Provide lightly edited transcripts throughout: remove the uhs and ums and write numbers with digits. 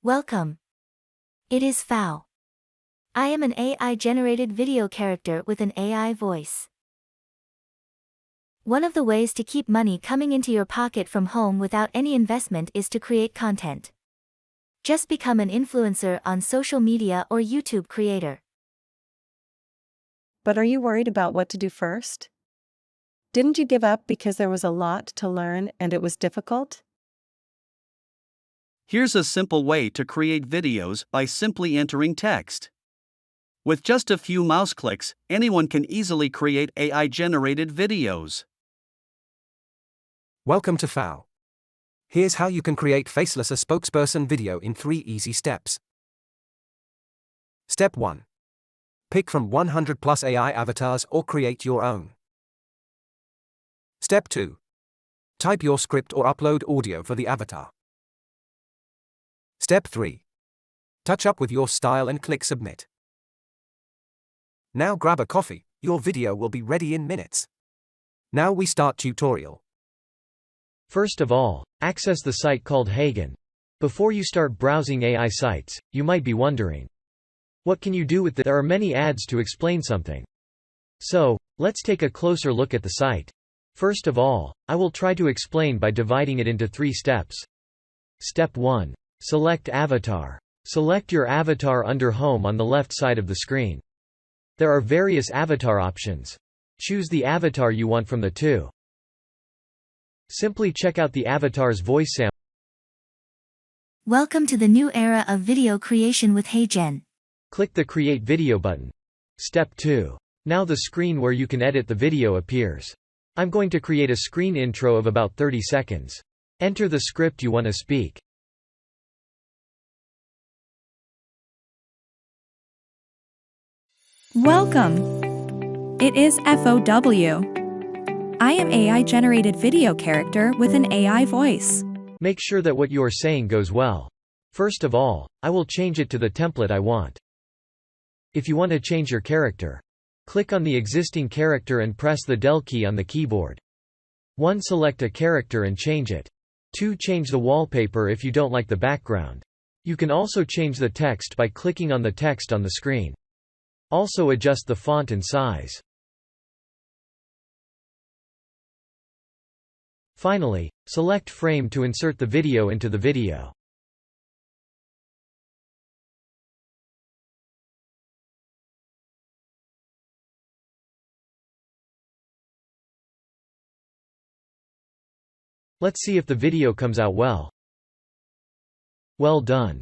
Welcome. It is Fao. I am an AI-generated video character with an AI voice. One of the ways to keep money coming into your pocket from home without any investment is to create content. Just become an influencer on social media or YouTube creator. But are you worried about what to do first? Didn't you give up because there was a lot to learn and it was difficult? Here's a simple way to create videos by simply entering text. With just a few mouse clicks, anyone can easily create AI-generated videos. Welcome to FAO. Here's how you can create faceless a spokesperson video in 3 easy steps. Step 1. Pick from 100 plus AI avatars or create your own. Step 2. Type your script or upload audio for the avatar. Step 3. Touch up with your style and click submit. Now grab a coffee, your video will be ready in minutes. Now we start tutorial. First of all, access the site called Hagen. Before you start browsing AI sites, you might be wondering, what can you do with it? There are many ads to explain something. So, let's take a closer look at the site. First of all, I will try to explain by dividing it into 3 steps. Step 1. Select Avatar. Select your avatar under Home on the left side of the screen. There are various avatar options. Choose the avatar you want from the 2. Simply check out the avatar's voice sample. Welcome to the new era of video creation with HeyGen. Click the Create Video button. Step 2. Now the screen where you can edit the video appears. I'm going to create a screen intro of about 30 seconds. Enter the script you want to speak. Welcome. It is FOW. I am AI-generated video character with an AI voice. Make sure that what you are saying goes well. First of all, I will change it to the template I want. If you want to change your character, click on the existing character and press the del key on the keyboard. 1. Select a character and change it. 2. Change the wallpaper if you don't like the background. You can also change the text by clicking on the text on the screen. Also adjust the font and size. Finally, select frame to insert the video into the video. Let's see if the video comes out well. Well done.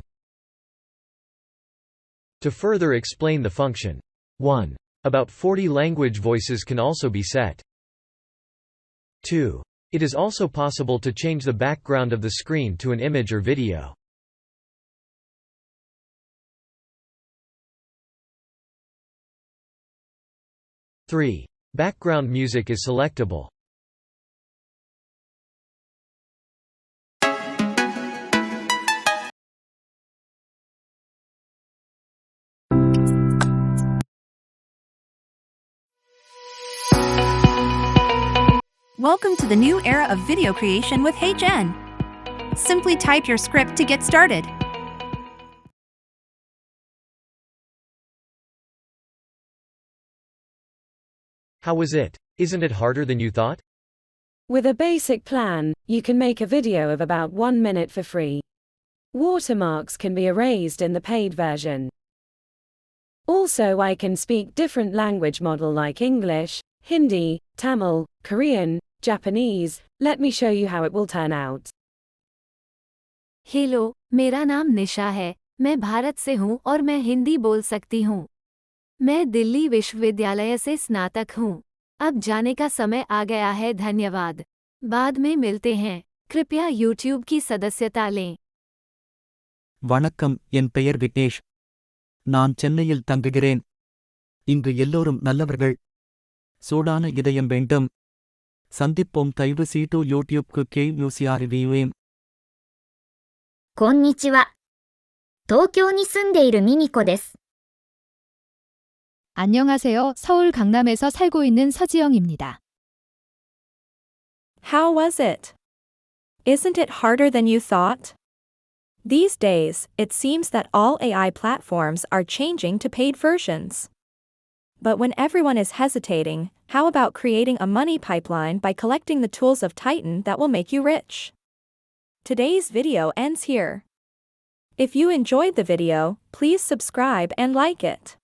To further explain the function, 1. About 40 language voices can also be set. 2. It is also possible to change the background of the screen to an image or video. 3. Background music is selectable. Welcome to the new era of video creation with HeyGen. Simply type your script to get started. How was it? Isn't it harder than you thought? With a basic plan, you can make a video of about 1 minute for free. Watermarks can be erased in the paid version. Also, I can speak different language model like English, Hindi, Tamil, Korean, Japanese. Let me show you how it will turn out. Hello, मेरा नाम निशा है, मैं भारत से हूँ और मैं हिंदी बोल सकती हूँ। मैं दिल्ली विश्वविद्यालय से स्नातक हूँ। अब जाने का समय आ गया है, धन्यवाद। बाद में मिलते हैं। कृपया YouTube की सदस्यता लें। வணக்கம், என் பெயர் விக்னேஷ். நான் சென்னையில் தங்குகிறேன். இங்கு எல்லோரும் நல்லவர்கள். சூடான இதயம் வேண்டும். சந்திப்போம், தயவு செய்து யூடியூப்க்கு KUCRVUM. こんにちは。東京に住んでいるミミコです。 안녕하세요. 서울 강남에서 살고 있는 서지영입니다. How was it? Isn't it harder than you thought? These days, it seems that all AI platforms are changing to paid versions. But when everyone is hesitating, how about creating a money pipeline by collecting the tools of Titan that will make you rich? Today's video ends here. If you enjoyed the video, please subscribe and like it.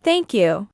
Thank you.